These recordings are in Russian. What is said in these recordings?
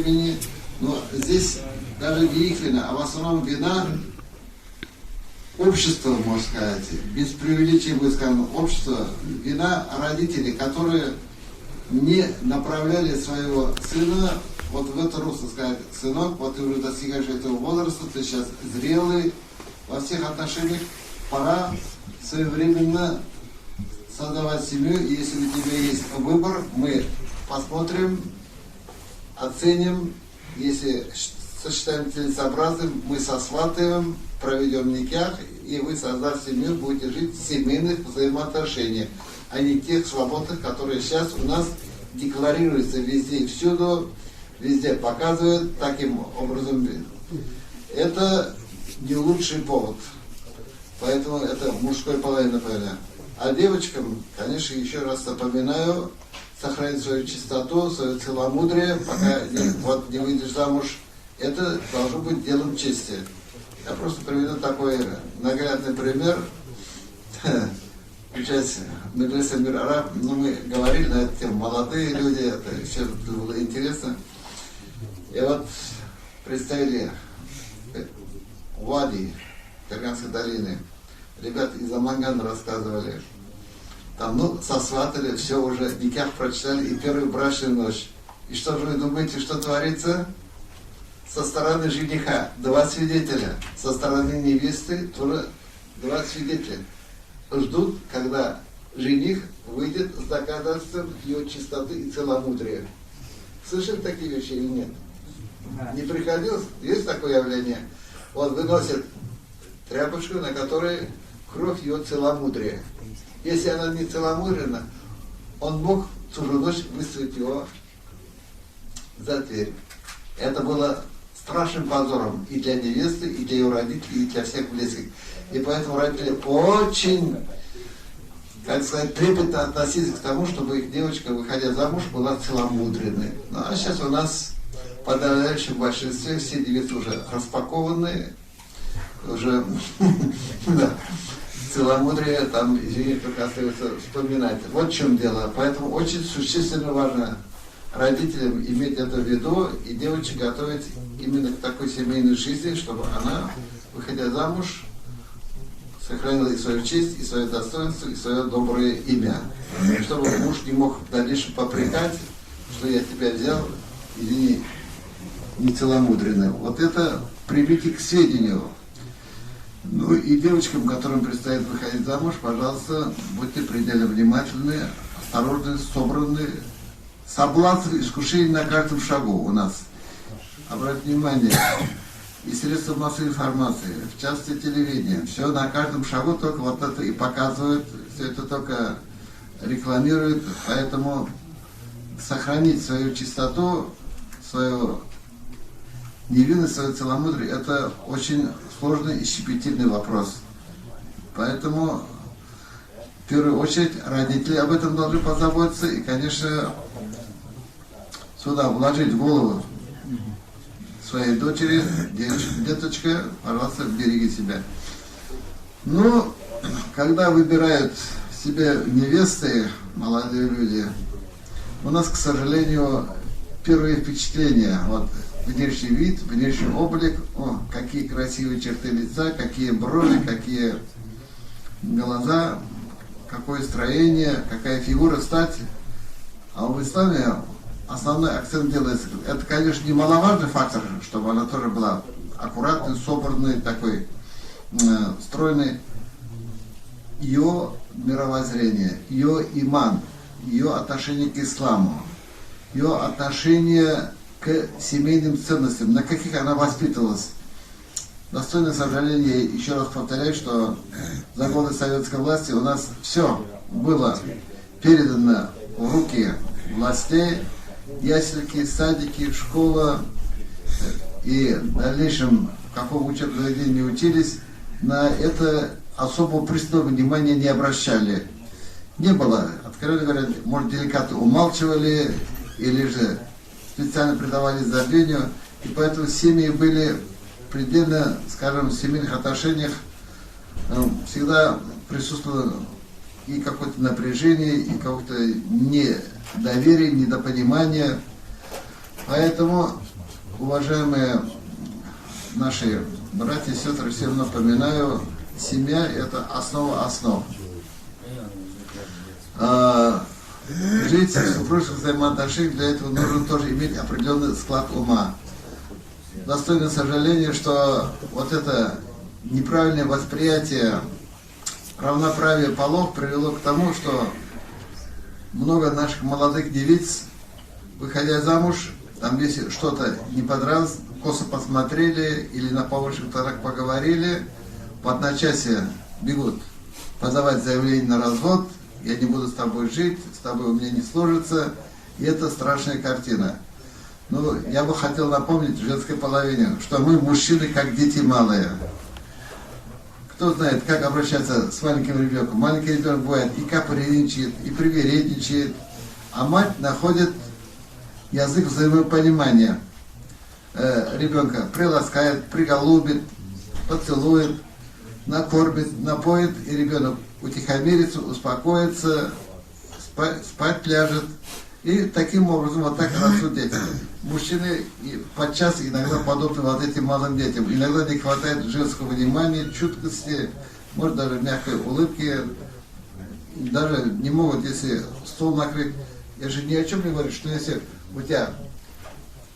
времени. Но здесь даже не их вина, а в основном вина общества, можно сказать. Без преувеличения будет сказано, общество, вина родителей, которые не направляли своего сына вот в это русло, сказать, сынок, вот ты уже достигаешь этого возраста, ты сейчас зрелый во всех отношениях, пора своевременно создавать семью, и если у тебя есть выбор, мы посмотрим, оценим, если сочетаем целесообразным, мы сосватаем, проведем никях, и вы, создав семью, будете жить в семейных взаимоотношениях, а не тех свободных, которые сейчас у нас декларируются везде и всюду, везде показывают таким образом. Это не лучший повод. Поэтому это мужской половина, наверное. А девочкам, конечно, еще раз напоминаю, сохранить свою чистоту, свое целомудрие, пока не выйдешь замуж. Это должно быть делом чести. Я просто приведу такой наглядный пример. Учась в Медресе Мир Араб, мы говорили на эту тему, молодые люди, это все было интересно. И вот представили Вади, Ферганской долины. Ребята из Амангана рассказывали. Там, сосватали, все уже, никях прочитали, и первую брачную ночь. И что же вы думаете, что творится? Со стороны жениха 2 свидетеля, со стороны невесты тоже 2 свидетеля. Ждут, когда жених выйдет с доказательством ее чистоты и целомудрия. Слышали такие вещи или нет? Не приходилось? Есть такое явление? Вот выносят тряпочку, на которой кровь ее целомудрия. Если она не целомудрена, он мог всю ночь выставить его за дверь. Это было страшным позором и для невесты, и для ее родителей, и для всех близких. И поэтому родители очень, как сказать, трепетно относились к тому, чтобы их девочка, выходя замуж, была целомудренной. Ну а сейчас у нас в подавляющем большинстве все девицы уже распакованные, уже целомудрие, там, извините, только остается вспоминать. Вот в чем дело. Поэтому очень существенно важно родителям иметь это в виду и девочек готовить именно к такой семейной жизни, чтобы она, выходя замуж, сохранила и свою честь, и свое достоинство, и свое доброе имя. Чтобы муж не мог в дальнейшем попрекать, что я тебя взял, извини, нецеломудренным. Вот это примите к сведению. Ну и девочкам, которым предстоит выходить замуж, пожалуйста, будьте предельно внимательны, осторожны, собраны. Соблазн, искушений на каждом шагу у нас. Обратите внимание, и средства массовой информации, в частности телевидение, все на каждом шагу только вот это и показывают, все это только рекламируют, поэтому сохранить свою чистоту, свою невинность, свое целомудрие, это очень сложный и щепетильный вопрос. Поэтому, в первую очередь, родители об этом должны позаботиться и, конечно, сюда вложить в голову своей дочери, деточка, пожалуйста, береги себя. Ну, когда выбирают себе невесты, молодые люди, у нас, к сожалению, первые впечатления, вот, внешний вид, внешний облик, какие красивые черты лица, какие брови, какие глаза, какое строение, какая фигура, стать. А в исламе основной акцент делается, это, конечно, немаловажный фактор, чтобы она тоже была аккуратной, собранной, такой стройной. Ее мировоззрение, ее иман, ее отношение к исламу, ее отношение к семейным ценностям, на каких она воспитывалась. Достойно сожаления, еще раз повторяю, что за годы советской власти у нас все было передано в руки властей, ясельки, садики, школа, и в дальнейшем, в каком учебном заведении учились, на это особого пристального внимания не обращали. Не было, откровенно говоря, может, деликатно умалчивали, или же специально предавались забвению, и поэтому семьи были предельно, скажем, в семейных отношениях всегда присутствовало и какое-то напряжение, и какое-то недоверие, недопонимание. Поэтому уважаемые наши братья и сестры, всем напоминаю, семья – это основа основ. Жить в супружеских взаимоотношениях, для этого нужно тоже иметь определенный склад ума. Достойно сожаления, что вот это неправильное восприятие равноправия полов привело к тому, что много наших молодых девиц, выходя замуж, там если что-то не понравилось, косо посмотрели или на повышенных тонах поговорили, в одночасье бегут подавать заявление на развод, я не буду с тобой жить, с тобой у меня не сложится, и это страшная картина. Ну, я бы хотел напомнить женской половине, что мы, мужчины, как дети малые. Кто знает, как обращаться с маленьким ребенком. Маленький ребенок бывает и капризничает, и привередничает, а мать находит язык взаимопонимания. Ребенка приласкает, приголубит, поцелует, накормит, напоит, и ребенок утихомирится, успокоится, спать ляжет. И таким образом вот так растут дети. Мужчины подчас иногда подобны вот этим малым детям. Иногда не хватает женского внимания, чуткости, может даже мягкой улыбки. Даже не могут, если стол накрыть. Я же ни о чем не говорю, что если у тебя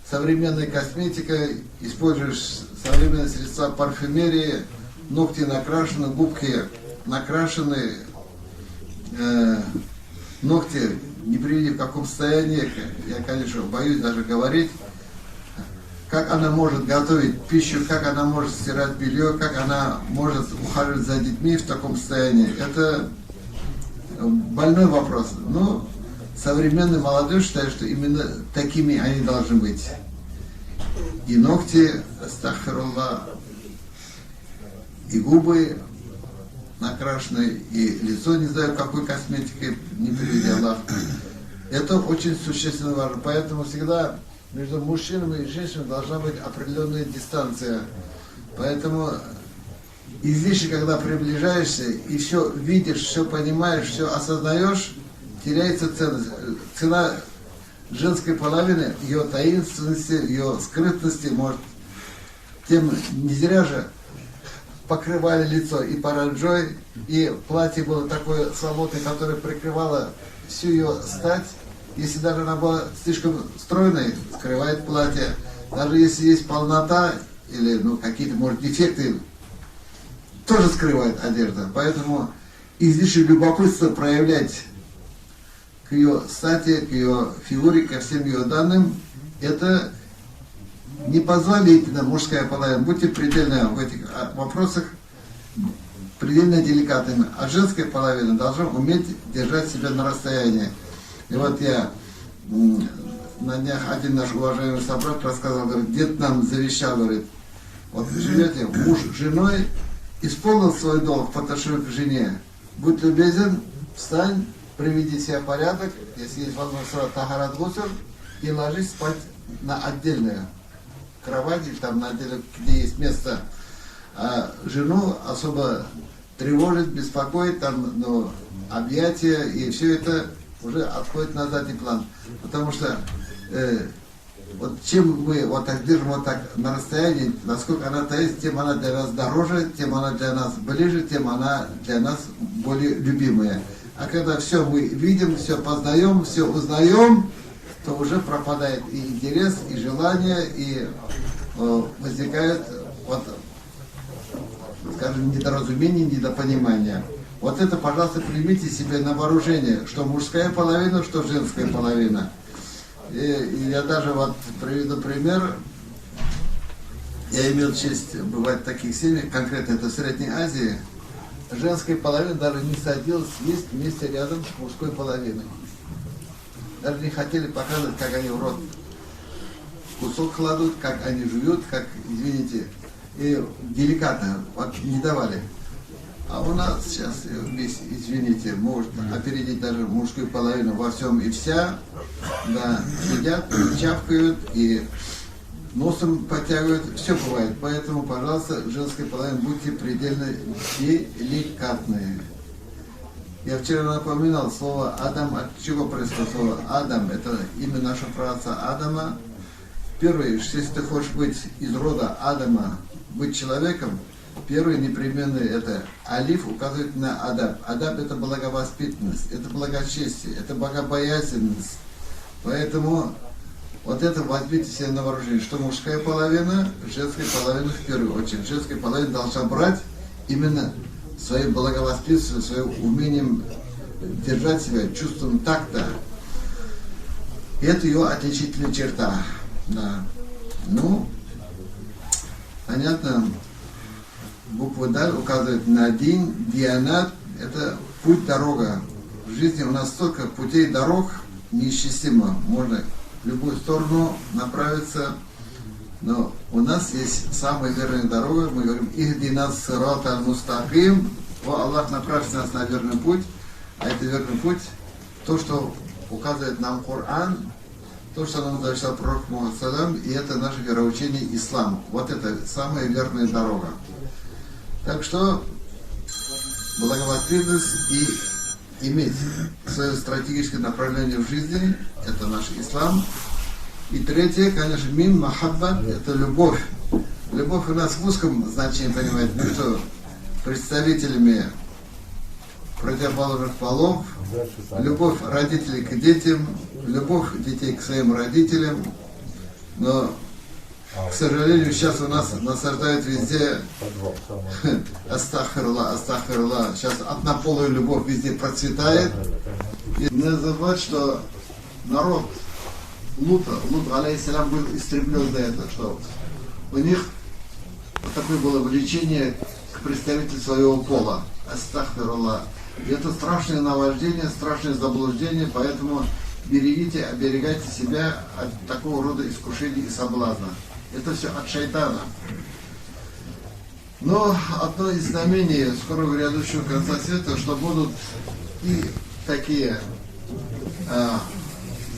современная косметика, используешь современные средства парфюмерии, ногти накрашены, губки накрашены, ногти не приведи в каком состоянии, я, конечно, боюсь даже говорить, как она может готовить пищу, как она может стирать белье, как она может ухаживать за детьми в таком состоянии. Это больной вопрос. Но современная молодежь считает, что именно такими они должны быть. И ногти, астагфируллах, и губы накрашены, и лицо, не знаю, какой косметикой, не приведи Аллах. Это очень существенно важно. Поэтому всегда между мужчинами и женщинами должна быть определенная дистанция. Поэтому излишне, когда приближаешься и все видишь, все понимаешь, все осознаешь, теряется ценность. Цена женской половины, ее таинственности, ее скрытности, может, тем не зря же покрывали лицо и паранджой, и платье было такое свободное, которое прикрывало всю ее стать. Если даже она была слишком стройной, скрывает платье. Даже если есть полнота или какие-то, может, дефекты, тоже скрывает одежда. Поэтому излишнее любопытство проявлять к ее стати, к ее фигуре, ко всем ее данным, это непозволительно мужская половина. Будьте предельно в этих вопросах, предельно деликатными. А женская половина должна уметь держать себя на расстоянии. И вот я на днях один наш уважаемый собрат рассказал, говорит, дед нам завещал, говорит, вот живете, муж с женой исполнил свой долг по отношению к жене. Будь любезен, встань, приведи себя в порядок, если есть возможность, тахарат гусуль, и ложись спать на отдельную кровати, там на отдельно, где есть место, а жену особо тревожит, беспокоит, там, объятия, и все это уже отходит на задний план. Потому что вот чем мы вот так держим вот так на расстоянии, насколько она таится, тем она для нас дороже, тем она для нас ближе, тем она для нас более любимая. А когда все мы видим, все познаем, все узнаем, то уже пропадает и интерес, и желание, и возникает, вот, скажем, недоразумение, недопонимание. Вот это, пожалуйста, примите себе на вооружение, что мужская половина, что женская половина. И я даже вот приведу пример. Я имел честь бывать в таких семьях, конкретно это в Средней Азии. Женская половина даже не садилась есть вместе рядом с мужской половиной. Даже не хотели показывать, как они в рот кусок кладут, как они жуют, как, извините, и деликатно, вот не давали. А у нас сейчас, извините, может опередить даже мужскую половину во всем и вся, да, сидят, чавкают и носом подтягивают, все бывает. Поэтому, пожалуйста, женской половине будьте предельно деликатные. Я вчера напоминал слово Адам, от чего происходит слово Адам, это имя нашего праотца Адама, Первое, если ты хочешь быть из рода Адама, быть человеком, первый непременно это алиф указывает на адаб. Адаб это благовоспитанность, это благочестие, это богобоязненность. Поэтому вот это возьмите себе на вооружение, что мужская половина, женская половина в первую очередь. Женская половина должна брать именно своим благовоспитанностью, своим умением держать себя, чувством такта. Это ее отличительная черта. Да. Ну, понятно, буква Даль указывает на дин, дианат, это путь, дорога. В жизни у нас столько путей, дорог неисчислимо. Можно в любую сторону направиться, но у нас есть самая верная дорога. Мы говорим, ихдинас сират аль-мустаким. О, Аллах, направь нас на верный путь. А это верный путь, то, что указывает нам Коран, то, что нам дал пророк Мухаммад, и это наше вероучение ислам. Вот это самая верная дорога. Так что благовоспитанность и иметь свое стратегическое направление в жизни, это наш ислам. И третье, конечно, мин махаббат, это любовь. Любовь у нас в узком значении, понимаете, между представителями противоположных полов, любовь родителей к детям, любовь детей к своим родителям. Но, к сожалению, сейчас у нас насаждают везде астахфирулlah, астахфирулlah. Сейчас однополая любовь везде процветает. И не забывать, что народ Лут, алейхиссалям, был истреблен за это, что у них такое было влечение к представителю своего пола. Астахфирулlah. И это страшное наваждение, страшное заблуждение, поэтому берегите, оберегайте себя от такого рода искушений и соблазна. Это все от шайтана. Но одно из знамений скорого грядущего конца света, что будут и такие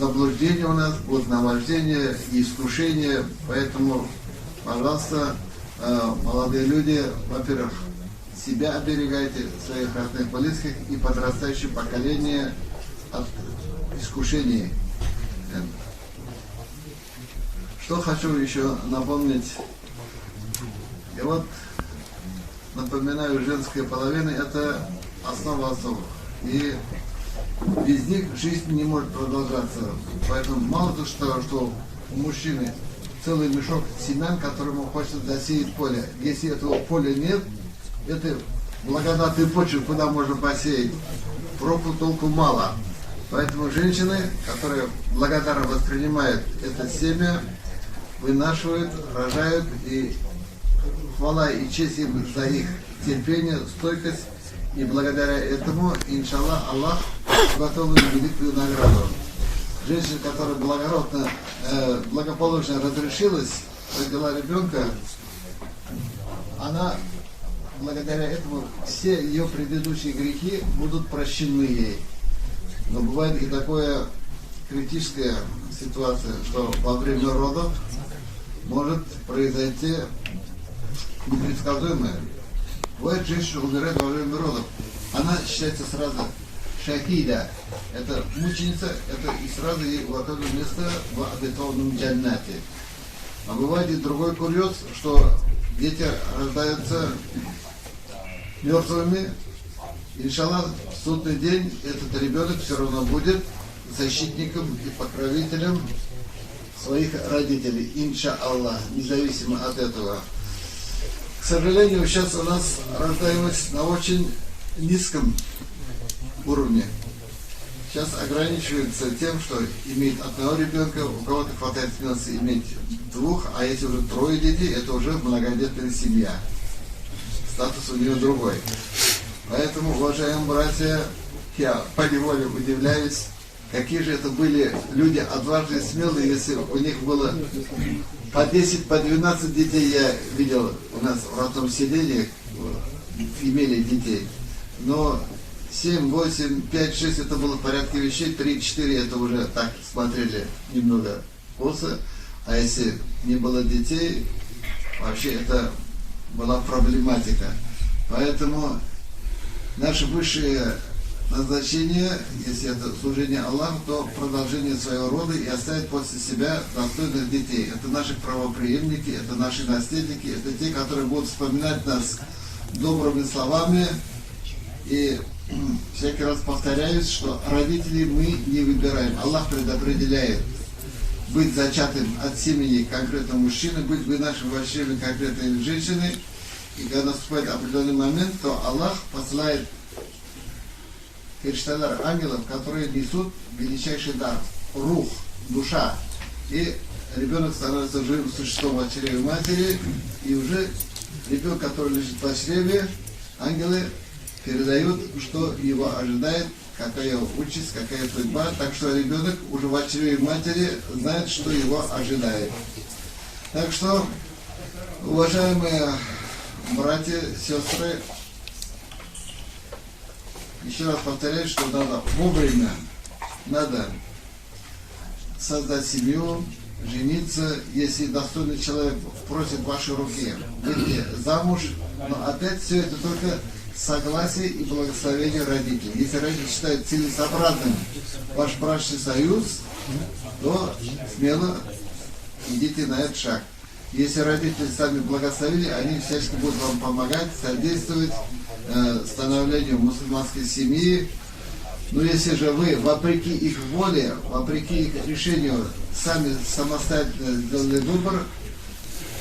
заблуждения у нас, будут наваждения и искушения, поэтому, пожалуйста, молодые люди, во-первых, себя оберегайте, своих родных, близких и подрастающее поколение от искушений. Что хочу еще напомнить. И вот напоминаю, женская половина это основа основ. И без них жизнь не может продолжаться. Поэтому мало то, что у мужчины целый мешок семян, которому хочется засеять поле. Если этого поля нет, это благодатная почва, куда можно посеять. Проку толку мало. Поэтому женщины, которые благодарно воспринимают это семя, вынашивают, рожают, и хвала и честь им за их терпение, стойкость. И благодаря этому, иншаллах, Аллах готовит великую награду. Женщина, которая благородно, благополучно разрешилась, родила ребенка, она благодаря этому все ее предыдущие грехи будут прощены ей. Но бывает и такая критическая ситуация, что во время родов может произойти непредсказуемое. Бывает, женщина умирает во время родов. Она считается сразу шахида. Это мученица, это и сразу ей уготовлено место в обетованном джаннате. А бывает и другой курьез, что дети рождаются мертвыми. Иншаллах, в судный день этот ребенок все равно будет защитником и покровителем своих родителей. Иншаллах, независимо от этого. К сожалению, сейчас у нас рождаемость на очень низком уровне. Сейчас ограничивается тем, что имеет одного ребенка, у кого-то хватает финансов иметь двух, а если уже трое детей, это уже многодетная семья. Статус у нее другой. Поэтому, уважаемые братья, я поневоле удивляюсь, какие же это были люди отважные, смелые, если у них было по 10, по 12 детей, я видел у нас в родном селении, имели детей. Но 7, 8, 5, 6 это было в порядке вещей, 3, 4 это уже так смотрели немного косо. А если не было детей, вообще это была проблематика. Поэтому наши высшие назначение, если это служение Аллаху, то продолжение своего рода и оставить после себя достойных детей. Это наши правопреемники, это наши наследники, это те, которые будут вспоминать нас добрыми словами. И всякий раз повторяюсь, что родителей мы не выбираем. Аллах предопределяет быть зачатым от семени конкретного мужчины, быть вынашивающими конкретной женщины. И когда наступает определенный момент, то Аллах посылает феришталар, ангелов, которые несут величайший дар, рух, душа. И ребенок становится живым существом в чреве матери, и уже ребенок, который лежит в чреве, ангелы передают, что его ожидает, какая участь, какая судьба. Так что ребенок уже в чреве матери знает, что его ожидает. Так что, уважаемые братья, сестры, еще раз повторяю, что надо вовремя, надо создать семью, жениться, если достойный человек просит вашей руки, выйти замуж, но опять все это только согласие и благословение родителей. Если родители считают целесообразным ваш брачный союз, то смело идите на этот шаг. Если родители сами благословили, они всячески будут вам помогать, содействовать становлению мусульманской семьи. Но если же вы, вопреки их воле, вопреки их решению, сами самостоятельно сделали выбор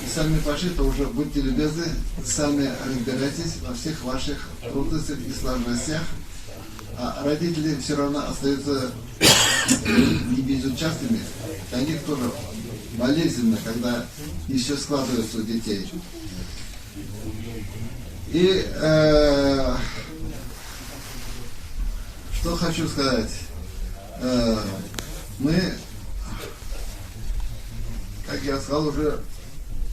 и сами пошли, то уже будьте любезны, сами разбирайтесь во всех ваших трудностях и сложностях. А родители все равно остаются не безучастными. Для них тоже болезненно, когда еще складывается у детей. И что хочу сказать. Мы, как я сказал, уже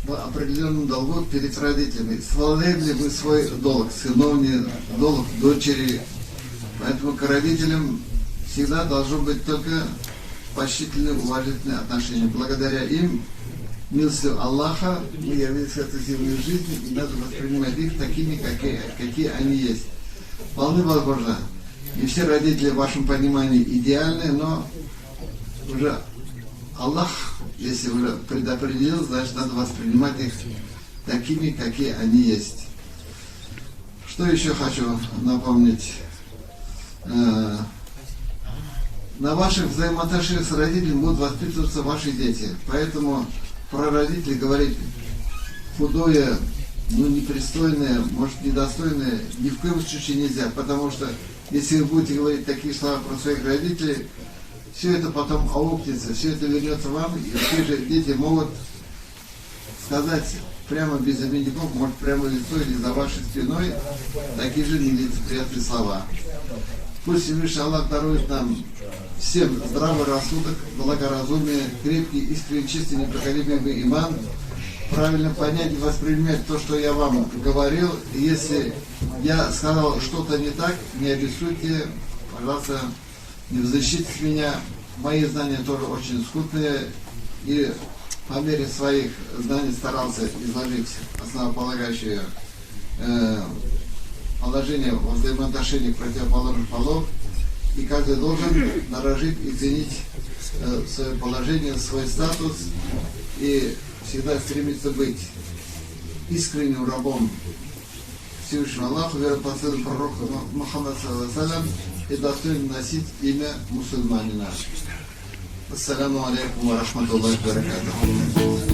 в определенном долгу перед родителями. Исполняли мы свой долг, сыновний долг дочери. Поэтому к родителям всегда должно быть только почтительное, уважительное отношение. Благодаря им, милостью Аллаха, мы явились в этой земной жизни, и надо воспринимать их такими, какие они есть. Вполне возможно, не все родители в вашем понимании идеальны, но уже Аллах, если уже предопределил, значит, надо воспринимать их такими, какие они есть. Что еще хочу напомнить? На ваших взаимоотношениях с родителями будут воспитываться ваши дети. Поэтому про родителей говорить худое, непристойное, может, недостойное ни в коем случае нельзя. Потому что если вы будете говорить такие слова про своих родителей, все это потом аукнется, все это вернется вам, и те же дети могут сказать прямо без обиняков, может, прямо в лицо или за вашей спиной такие же нелицеприятные слова. Пусть Всевышний Аллах дарует нам всем здравый рассудок, благоразумие, крепкий, искренний, чистый, непоколебимый иман, правильно понять и воспринимать то, что я вам говорил. Если я сказал что-то не так, не обессудьте, пожалуйста, не защитите меня. Мои знания тоже очень скудные, и по мере своих знаний старался изложить основополагающие положение во взаимоотношениях противоположных полов, и каждый должен дорожить и ценить свое положение, свой статус, и всегда стремиться быть искренним рабом Всевышнего Аллаха, веропоследователем пророка Мухаммада ﷺ, и достойным носить имя мусульманина. Ассаламу алейкум ва рахматуллахи ва баракатуху.